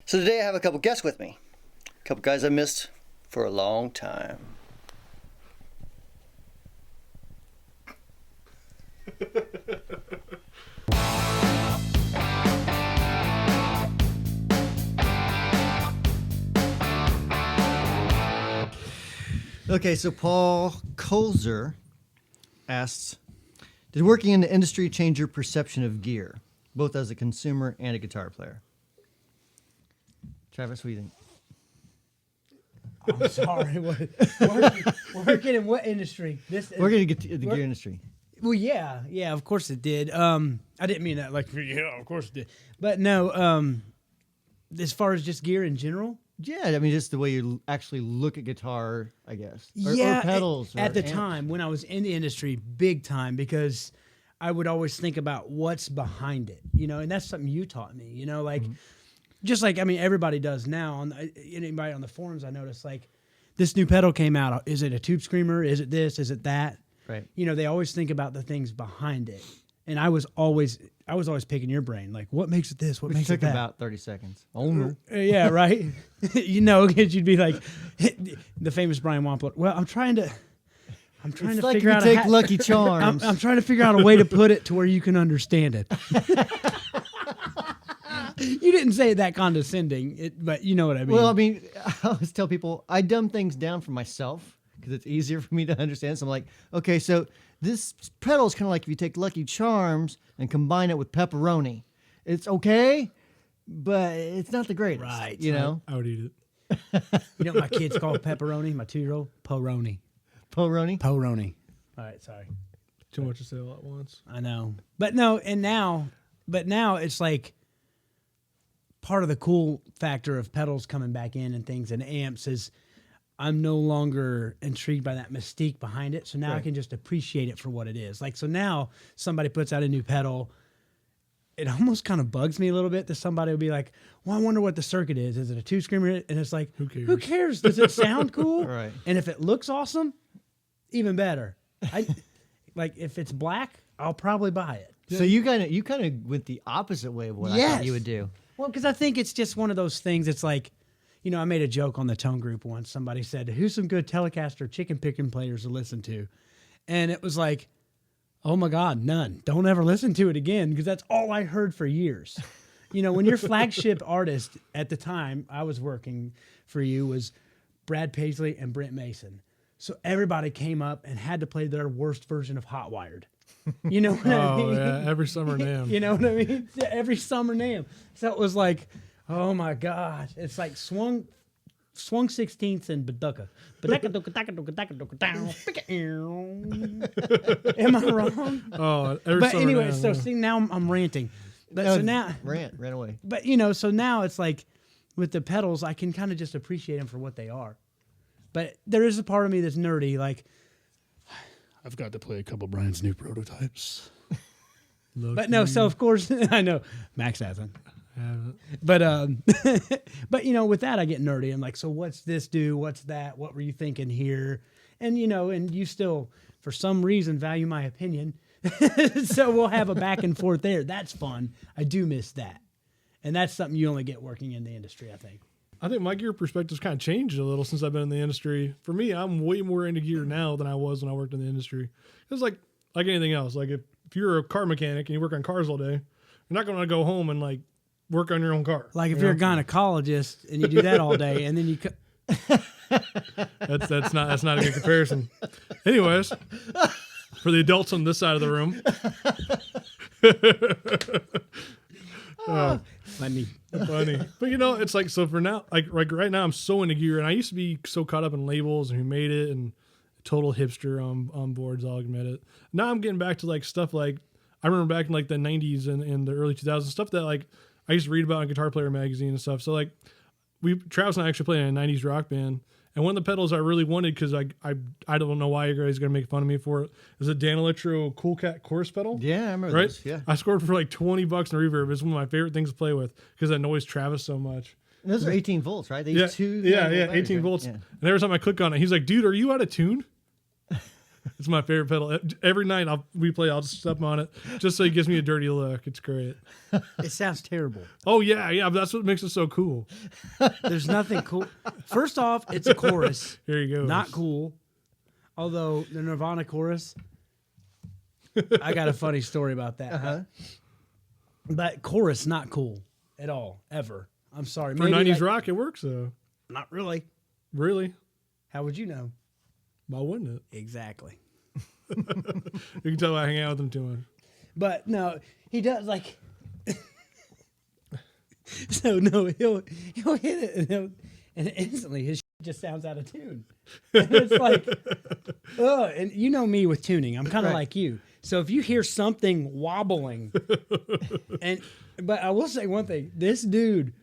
So today I have a couple guests with me. A couple guys I missed for a long time. Okay, so Paul Colzer asks, did working in the industry change your perception of gear, both as a consumer and a guitar player? Travis, what do you think? I'm sorry. Working in what industry? Working in the gear industry. Well, yeah, of course it did. I didn't mean that like, yeah, of course it did. But no, as far as just gear in general. Yeah, I mean, just the way you actually look at guitar, I guess. Or pedals. At the time when I was in the industry, big time, because I would always think about what's behind it, and that's something you taught me, like, just like, I mean, everybody does now. Anybody on the forums, I noticed, like, this new pedal came out. Is it a tube screamer? Is it this? Is it that? Right. They always think about the ththings behind it. And I was always picking your brain, like, what makes it this? What makes it that? It took about 30 seconds. Oh, no. Yeah, right? Because you'd be like, the famous Brian Wampler, well, I'm trying to figure out take Lucky Charms. I'm trying to figure out a way to put it to where you can understand it. You didn't say it that condescending, but you know what I mean. Well, I mean, I always tell people I dumb things down for myself because it's easier for me to understand. So I'm like, okay, so this pedal is kind of like if you take Lucky Charms and combine it with pepperoni. It's okay, but it's not the greatest. Right. I would eat it. You know what my kids call pepperoni? My 2-year-old? Poroni. Poroni? Poroni. All right, sorry. Too much to say all at once. I know. But now it's like part of the cool factor of pedals coming back in and things and amps is I'm no longer intrigued by that mystique behind it. So now I can just appreciate it for what it is. Like, so now somebody puts out a new pedal. It almost kind of bugs me a little bit that somebody will be like, well, I wonder what the circuit is. Is it a two screamer? And it's like, who cares? Does it sound cool? Right. And if it looks awesome, even better. Like if it's black, I'll probably buy it. So you kind of went the opposite way of what I thought you would do. Well, because I think it's just one of those things. It's like, I made a joke on the Tone group once. Somebody said, who's some good Telecaster chicken picking players to listen to? And it was like, oh my God, none. Don't ever listen to it again because that's all I heard for years. When your flagship artist at the time I was working for you was Brad Paisley and Brent Mason. So everybody came up and had to play their worst version of Hot Wired. You know what I mean? Oh, yeah, every summer NAMM. You know what I mean? Every summer NAMM. So it was like, oh my God. It's like swung 16ths and Baduka. Am I wrong? Oh, every But summer anyway, NAMM, so yeah. see, now I'm ranting. But so now ran away. But so now it's like with the pedals, I can kind of just appreciate them for what they are. But there is a part of me that's nerdy, like I've got to play a couple of Brian's new prototypes. But no, so of course I know Max hasn't. But but with that I get nerdy. I'm like, so what's this do? What's that? What were you thinking here? And and you still for some reason value my opinion. So we'll have a back and forth there. That's fun. I do miss that. And that's something you only get working in the industry, I think. I think my gear perspective's kind of changed a little since I've been in the industry. For me, I'm way more into gear now than I was when I worked in the industry. It's like anything else. Like if you're a car mechanic and you work on cars all day, you're not going to go home and like work on your own car. Like if you're a gynecologist and you do that all day and then you that's not a good comparison. Anyways, for the adults on this side of the room. funny. But it's like, so for now, like right now I'm so into gear and I used to be so caught up in labels and who made it and total hipster on boards, I'll admit it. Now I'm getting back to like stuff like, I remember back in like the 90s and the early 2000s, stuff that like I used to read about in Guitar Player magazine and stuff. So like Travis and I actually played in a 90s rock band. And one of the pedals I really wanted, because I don't know why you guys are going to make fun of me for it, is a Dan Electro Cool Cat chorus pedal. Yeah, I remember right? this. Yeah. I scored for like $20 in reverb. It's one of my favorite things to play with because it annoys Travis so much. And those are 18 volts, right? They use two. Yeah, 18 volts. Yeah. And every time I click on it, he's like, dude, are you out of tune? It's my favorite pedal. Every night we play, I'll just step on it just so it gives me a dirty look. It's great. It sounds terrible. Oh yeah, that's what makes it so cool. There's nothing cool. First off, it's a chorus. Here you go. Not cool. Although the Nirvana chorus, I got a funny story about that. Uh-huh. But chorus, not cool at all, ever. I'm sorry. For 90s rock, it works though. Not really. Really? How would you know? Why wouldn't it? Exactly. You can tell I hang out with him too much. But no, he does like. So no, he'll hit it and instantly his just sounds out of tune. And it's like, oh, and you know me with tuning. I'm kind of like you. So if you hear something wobbling, but I will say one thing: this dude,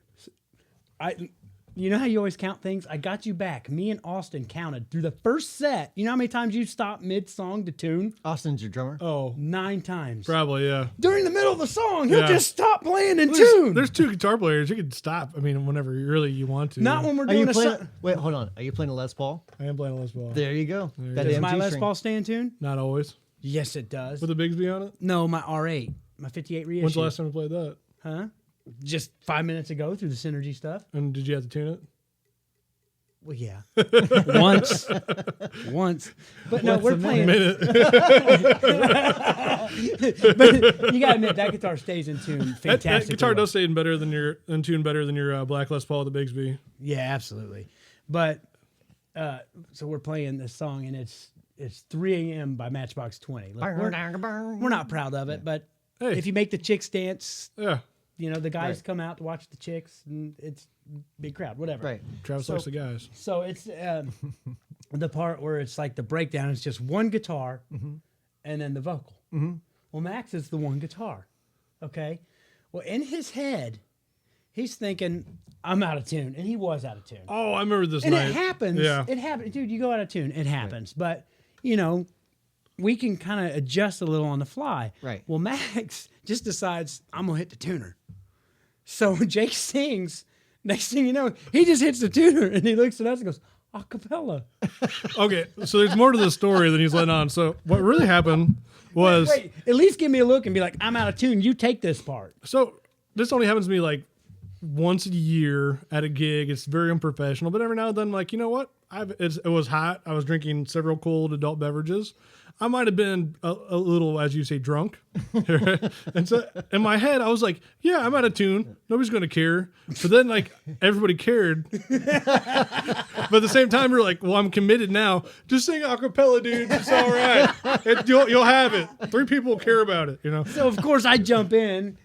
you know how you always count things? I got you back. Me and Austin counted through the first set. You know how many times you stop mid-song to tune? Austin's your drummer. Oh, 9 times. probably, yeah. During the middle of the song, he'll Yeah. just stop playing and tune. There's 2 guitar players. You can stop. I mean, whenever you want to. Not when we're Are doing you a playing? song. Wait, hold on. Are you playing a Les Paul? I am playing a Les Paul. There you go. That Does my MG Les string. Paul stay in tune? Not always. Yes, it does. With a Bigsby on it? No, my R8, my 58 reissue. When's the last time you played that? Huh? Just 5 minutes ago through the Synergy stuff. And did you have to tune it? Well, yeah, once, but no, we're playing. Minute. But you gotta admit that guitar stays in tune. That Fantastic. guitar does stay in tune better than your Black Les Paul, the Bigsby. Yeah, absolutely. But so we're playing this song, and it's 3 a.m. by Matchbox 20. Look, we're not proud of it, but Hey. if you make the chicks dance, Yeah. you know the guys come out to watch the chicks, and it's big crowd, whatever. Right. Travis likes the guys. So it's the part where it's like the breakdown. It's just one guitar, and then the vocal. Well, Max is the one guitar. Okay. Well, in his head, he's thinking, "I'm out of tune," and he was out of tune. Oh, I remember this And night. it happens. Yeah. It happens, dude. You go out of tune. It happens. But you know, we can kind of adjust a little on the fly. Right. Well, Max just decides I'm gonna hit the tuner. So Jake sings. Next thing you know, he just hits the tuner and he looks at us and goes, "A cappella." Okay, so there's more to the story than he's letting on. So what really happened was Wait, at least give me a look and be like, "I'm out of tune. You take this part." so this only happens to me like once a year at a gig. It's very unprofessional, but every now and then, I'm like, you know what? It was hot. I was drinking several cold adult beverages. I might have been a little, as you say, drunk. And so in my head, I was like, yeah, I'm out of tune. Nobody's going to care. But then, like, everybody cared. But at the same time, you're like, well, I'm committed now. Just sing a cappella, dude. It's all right. You'll have it. 3 people will care about it, you know? So of course I jump in.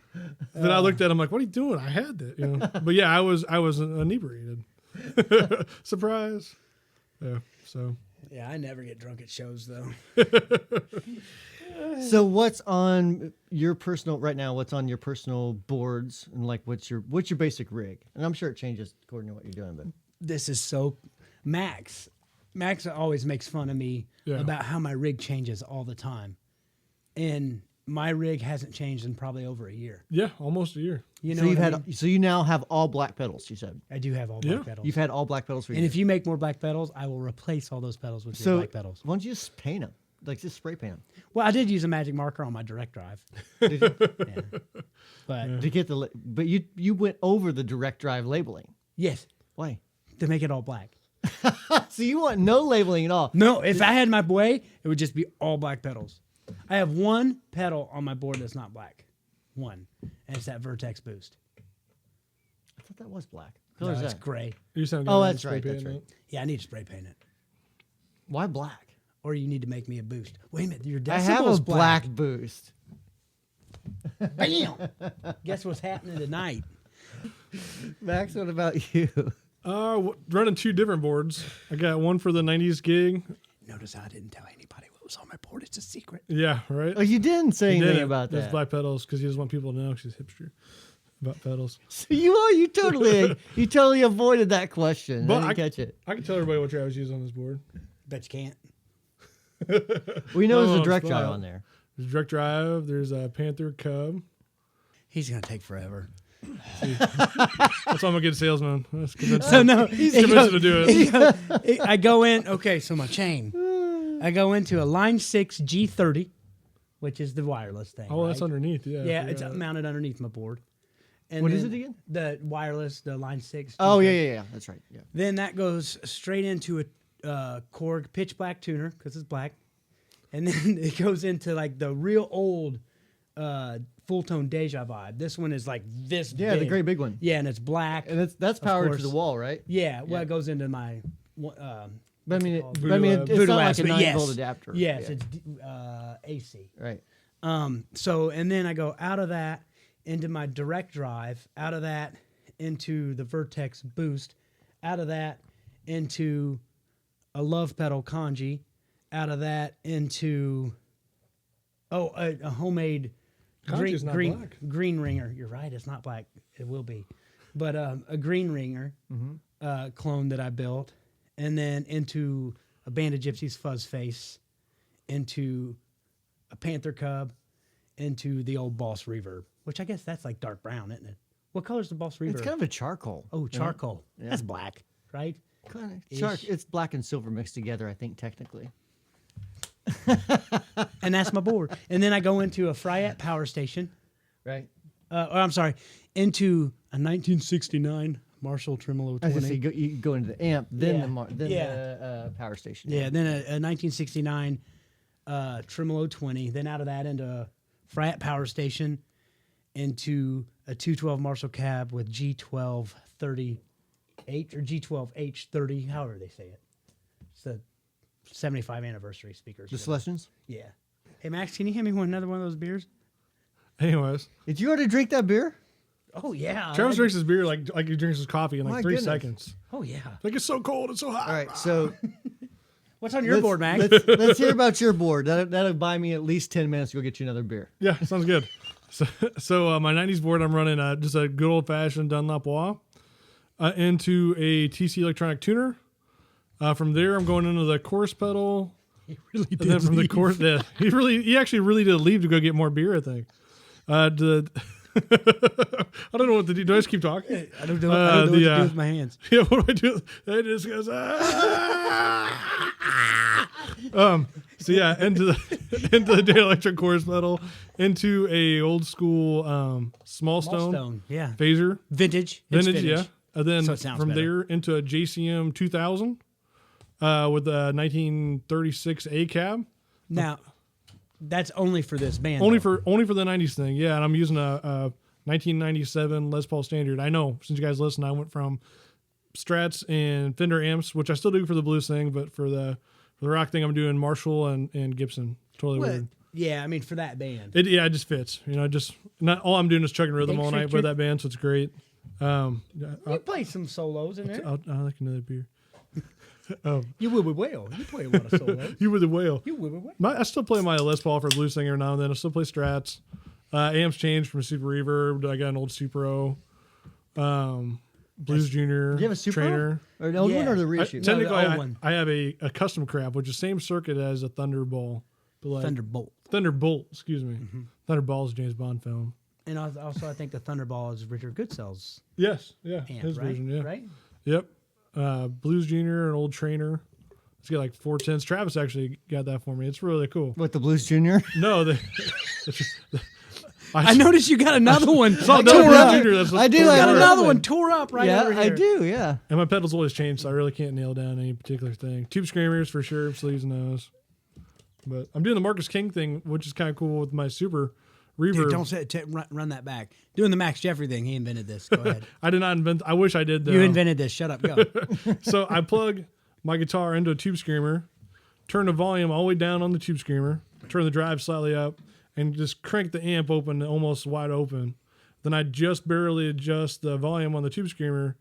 Then I looked at him like, what are you doing? I had that, you know? But yeah, I was inebriated. Surprise. Yeah, so. Yeah, I never get drunk at shows though. So what's on your personal right now? What's on your personal boards and like what's your basic rig? And I'm sure it changes according to what you're doing, but This is so Max always makes fun of me about how my rig changes all the time. And my rig hasn't changed in probably over a year. Yeah, almost a year. You know, so you've what I had mean? so you now have all black pedals. You said I do have all black pedals. you've had all black pedals for and years. if you make more black pedals, I will replace all those pedals with your So black pedals. why don't you just paint them? Like just spray paint them. Well, I did use a magic marker on my direct drive. Did you? Yeah. But To get but you went over the direct drive labeling. yes, Why? to make it all black. So you want no labeling at all? No, if I had my way, it would just be all black pedals. I have one pedal on my board that's not black. One. And it's that Vertex Boost. I thought that was black. No, What color is it's that? gray. You sound Oh, good. that's Spray right, that's painting right. it. Yeah, I need to spray paint it. Why black? Or you need to make me a boost. Wait a minute, your decibel's I have a black. black boost. Bam! Guess what's happening tonight? Max, what about you? Running 2 different boards. I got one for the 90s gig. Notice I didn't tell anybody what was on my board. It's a secret. Yeah, right? Oh, you didn't say He anything did it. about Those that. black pedals because he doesn't want people to know she's hipster about pedals. So you totally avoided that question. But I didn't catch it. I can tell everybody what Travis used on this board. Bet you can't. We know there's Oh, a direct spell drive out. on there. There's direct drive. There's a Panther Cub. He's going to take forever. That's why I'm a good salesman. That's convincing. So no, He's convinced to do it. I go in. Okay, so my chain. I go into a Line 6 G30, which is the wireless thing. Oh, that's right? underneath. Yeah. Yeah, I it's forgot. mounted underneath my board. And What is then it again? The wireless, the Line 6. Oh, G30. yeah. That's right. Yeah. Then that goes straight into a Korg pitch black tuner because it's black. And then it goes into like the real old full tone Deja vibe. This one is like this Yeah, big. the great big one. Yeah, and it's black. And that's powered to course. the wall, right? Yeah, well, Yeah. it goes into my. But I mean, called? it's Voodoo not like Labs, a but 9-volt adapter. Yes, Yeah. it's AC. Right. So, and then I go out of that into my direct drive, out of that into the Vertex Boost, out of that into a Love Pedal Kanji, out of that into a homemade Kanji's not black. green ringer. You're right, it's not black. It will be, but a green ringer clone that I built, and then into a Band of Gypsies Fuzz Face, into a Panther Cub, into the old Boss Reverb, which I guess that's like dark brown, isn't it? What color's the Boss Reverb? It's kind of a charcoal. oh, charcoal. Yeah. That's black, right? Kind Ish. of it's black and silver mixed together, I think, technically. And that's my board. And then I go into a Fryette Power Station. Right. I'm sorry, into a 1969 Marshall Tremolo I was 20. gonna say you go into the amp, then Yeah. the power station. Yeah, then a 1969 Tremolo 20. Then out of that into a Fryette Power Station, into a 212 Marshall cab with G12 30H or G12 H30, however they say it. It's the 75 anniversary speakers. The Celestians. Yeah. Hey Max, can you hand me another one of those beers? Anyways, Did you already drink that beer? Oh yeah. Travis drinks his beer like he drinks his coffee in like My 3 goodness. seconds. Oh yeah. Like it's so cold, it's so hot. All right, so What's on your board, Max? let's hear about your board. That'll buy me at least 10 minutes to go get you another beer. Yeah, sounds good. So my 90s board, I'm running just a good old fashioned Dunlop wah into a TC electronic tuner. From there, I'm going into the chorus pedal. He really did. And then from the chorus, yeah, he actually really did leave to go get more beer, I think. I don't know what to do. Do I just keep talking? I don't know what to do with my hands. Yeah, what do I do? It just goes. So yeah, into the Day Electric chorus pedal, into a old school small stone Yeah. phaser, Vintage. It's vintage, yeah. And then So it sounds from better. there into a JCM 2000 with a 1936 A cab. Now, that's only for this band. Only though. for the 90s thing, yeah. And I'm using a 1997 Les Paul Standard. I know, since you guys listen, I went from Strats and Fender amps, which I still do for the blues thing, but for the rock thing, I'm doing Marshall and Gibson. Totally Well, weird. yeah, I mean, for that band. It just fits. Just not all I'm doing is chugging rhythm all night with that band, so it's great. You play some solos in there. I like another beer. You will be well. You play a lot of solos. You were the whale. You will be well. I still play my Les Paul for blues singer now and then. I still play Strats. Amps changed from Super Reverb. I got an old Supro. Blues Junior. Do you have a Super Trainer. or an old one Yeah. or the I, reissue? technically, old I, one. I have a custom crab, which is same circuit as a Thunderbolt. But like Thunderbolt. Thunderbolt, excuse me. Mm-hmm. Thunderball is a James Bond film. And also, I think the Thunderball is Richard Goodsell's Yes, yeah, amp, his right? version, yeah. Right? Yep. Blues Junior, an old Trainer. It's got like 410s. Travis actually got that for me. It's really cool. What, the Blues Junior? No, I noticed you got another one. no, tore Blues up. Junior, that's I do You like got that another one. one tore up right Yeah, over here. I do. Yeah. And my pedals always change, so I really can't nail down any particular thing. Tube screamers for sure, I'm still using those. But I'm doing the Marcus King thing, which is kind of cool with my Super Reverb. Dude, don't say run that back. Doing the Max Jeffrey thing. He invented this. Go ahead. I did not invent. I wish I did though. You invented this. Shut up. Go. So I plug my guitar into a tube screamer, turn the volume all the way down on the tube screamer, turn the drive slightly up, and just crank the amp open almost wide open. Then I just barely adjust the volume on the tube screamer,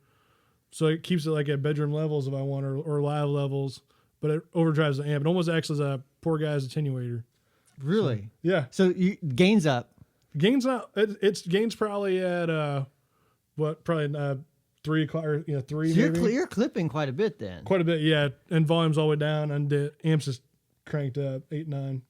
so it keeps it like at bedroom levels if I want, or live levels, but it overdrives the amp. It almost acts as a poor guy's attenuator. Really? Yeah, So you gains up. gain's not. It's gain's probably at probably 3 o'clock or 3 So maybe. you're clipping quite a bit then. Quite a bit, yeah. And volume's all the way down, and the amps is cranked up 8, 9.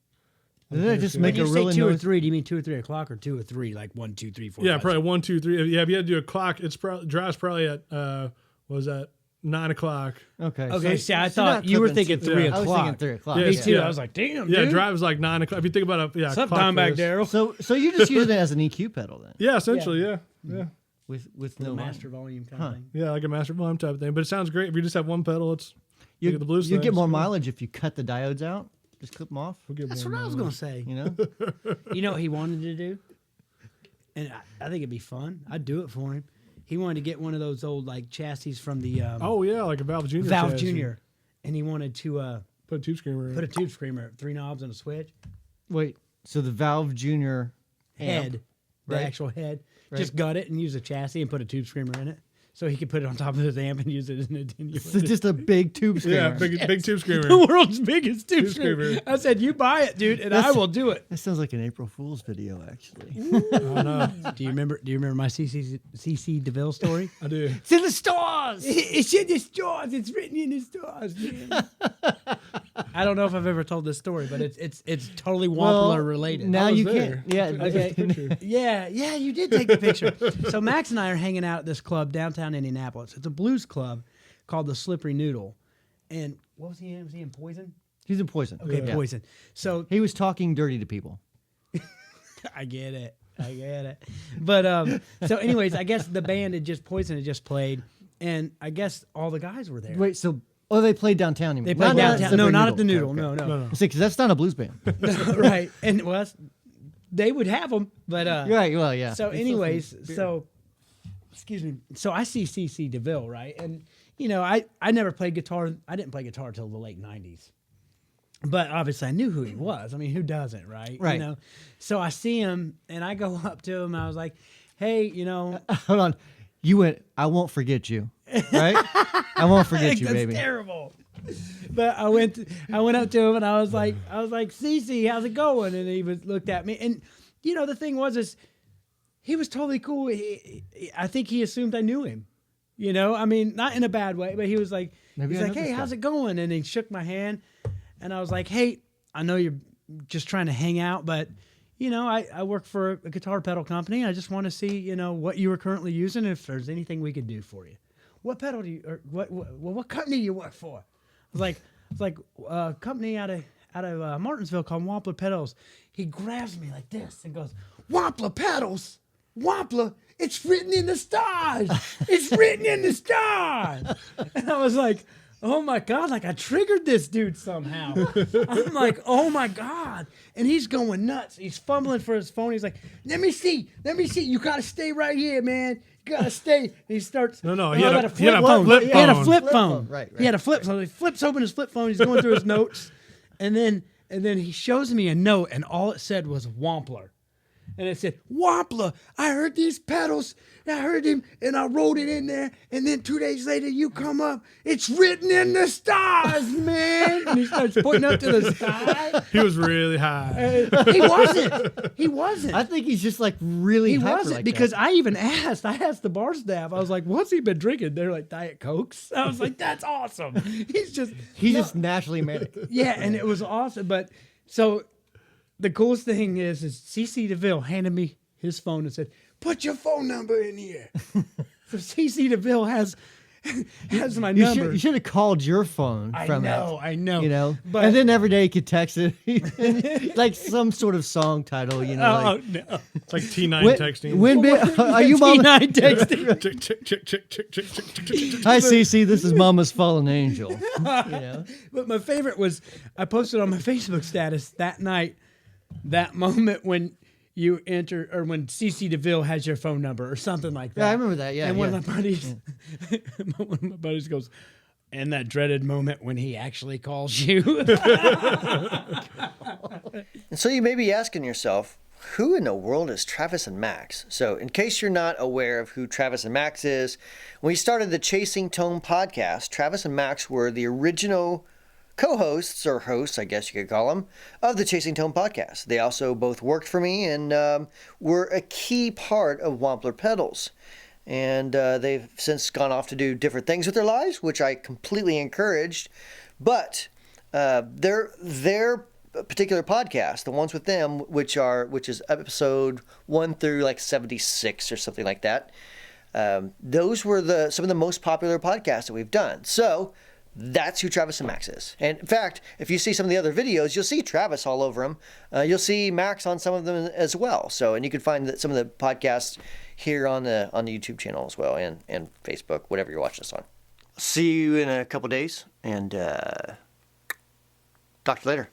Doesn't that just When make When a you say really 2 or noise? 3, do you mean 2 or 3 o'clock or 2 or 3, like 1, 2, 3, 4? Yeah, 5, probably 1, 2, 3. Yeah, if you had to do a clock, it's probably drives probably at what was that 9 o'clock. Okay. Okay, so see, I you're thought not you were clipping thinking too- 3 I was o'clock. thinking 3 o'clock. Yes, Me too. yeah. I was like, damn, Yeah, dude. drive is like 9 o'clock. If you think about it, yeah. What's up, clock Dimebag face. Daryl? So you're just using it as an EQ pedal then, Yeah, essentially, yeah. with No no master volume kind of thing. Yeah, like a master volume type of thing. But it sounds great. If you just have one pedal, it's You get the blues you thing, get more so- mileage if you cut the diodes out. Just clip them off. we'll get That's more what I was mileage. going to say. You know. You know what he wanted to do? And I think it'd be fun. I'd do it for him. He wanted to get one of those old like chassis from the Oh, yeah, like a Valve Junior. Valve chassis. Junior. And he wanted to Put a tube screamer in. put a tube screamer, 3 knobs and a switch. Wait. So the Valve Junior Head. The right? actual head. Right. Just gut it and use a chassis and put a tube screamer in it. So he could put it on top of his amp and use it as an attenuator. So just a big tube screamer. Yeah, big tube screamer. The world's biggest tube Tube screamer. screamer. I said, you buy it, dude, and I That's- will do it. That sounds like an April Fool's video, actually. I know. Do you remember my CC DeVille story? I do. It's in the stores. It's in the stores. It's written in the stores, man. I don't know if I've ever told this story, but it's totally Wampler related. Now I was you there. can't. Yeah. I took the picture. Yeah, you did take the picture. So Max and I are hanging out at this club downtown Indianapolis. It's a blues club called the Slippery Noodle. And what was he in? Was he in Poison? He's in Poison. Okay, Yeah. Poison. So He was talking dirty to people. I get it. But so anyways, I guess the band Poison had just played, and I guess all the guys were there. Wait. So they played downtown. You mean? They played Not at downtown. Slippery No, not at the Noodle. Noodle. Okay, okay. No. No. See, because that's not a blues band. Right. And well, they would have them, but Right. Well, yeah. So, It's anyways, still some beer. so excuse me. So I see CC DeVille, right? And you know, I never played guitar. I didn't play guitar till the late '90s, but obviously I knew who he was. I mean, who doesn't, right? Right. You know. So I see him, and I go up to him. And I was like, "Hey, you know." Hold on. You went. I won't forget you. Right. I won't forget you, That's baby. terrible. But I went up to him and I was like, Cece, how's it going? And he looked at me, and you know the thing was he was totally cool. I think he assumed I knew him. You know, I mean, not in a bad way, but he was like, Maybe he's I like, know hey, this how's guy." it going? And he shook my hand, and I was like, hey, I know you're just trying to hang out, but you know, I work for a guitar pedal company. I just want to see, you know, what you are currently using, if there's anything we could do for you. What pedal do you, or what company do you work for? I was like a company out of Martinsville called Wampler Pedals. He grabs me like this and goes, Wampler Pedals? Wampler? It's written in the stars. It's written in the stars. And I was like, oh my God, like I triggered this dude somehow. I'm like, oh my God. And he's going nuts. He's fumbling for his phone. He's like, let me see. You got to stay right here, man. You got to stay. And he starts. No, Oh, he I had got a flip phone. phone. He had a Flip flip Flip phone. phone, right. He had a flip phone. He flips open his flip phone. He's going through his notes. And then he shows me a note, and all it said was Wampler. And it said, Wampler, I heard these pedals. I heard him, and I wrote it in there. And then 2 days later, you come up. It's written in the stars, man. And he starts pointing up to the sky. He was really high. He wasn't. I think he's just like really. He hyper wasn't like because that. I asked the bar staff. I was like, "What's he been drinking?" They're like Diet Cokes. I was like, "That's awesome." He's just naturally manic. yeah, and it was awesome. But so the coolest thing is CC DeVille handed me his phone and said, "Put your phone number in here." So CC DeVille has my number. You should have called your phone I from know, it. I know. You know, But- and then every day you could text it, like some sort of song title. You know, Oh like, no! It's like T9 when, texting. when are you mama? T9 texting. Chick, chick, chick, chick, chick, chick, chick, chick, chick, chick. Hi, Cece. This is Mama's fallen angel. You know, But my favorite was I posted on my Facebook status that night, that moment when you enter or when CC DeVille has your phone number or something like that. yeah, I remember that. Yeah, and yeah. one of my buddies, one of my buddies goes, and that dreaded moment when he actually calls you. And so you may be asking yourself, who in the world is Travis and Max? So in case you're not aware of who Travis and Max is, when we started the Chasing Tone podcast, Travis and Max were the original co-hosts, or hosts, I guess you could call them, of the Chasing Tone podcast. They also both worked for me and were a key part of Wampler Pedals. And they've since gone off to do different things with their lives, which I completely encouraged. But their particular podcast, the ones with them, which is episode 1 through like 76 or something like that, Those were some of the most popular podcasts that we've done. So that's who Travis and Max is. And in fact, if you see some of the other videos, you'll see Travis all over them. You'll see Max on some of them as well. So, and you can find some of the podcasts here on the YouTube channel as well, and Facebook, whatever you're watching us on. See you in a couple days, and talk to you later.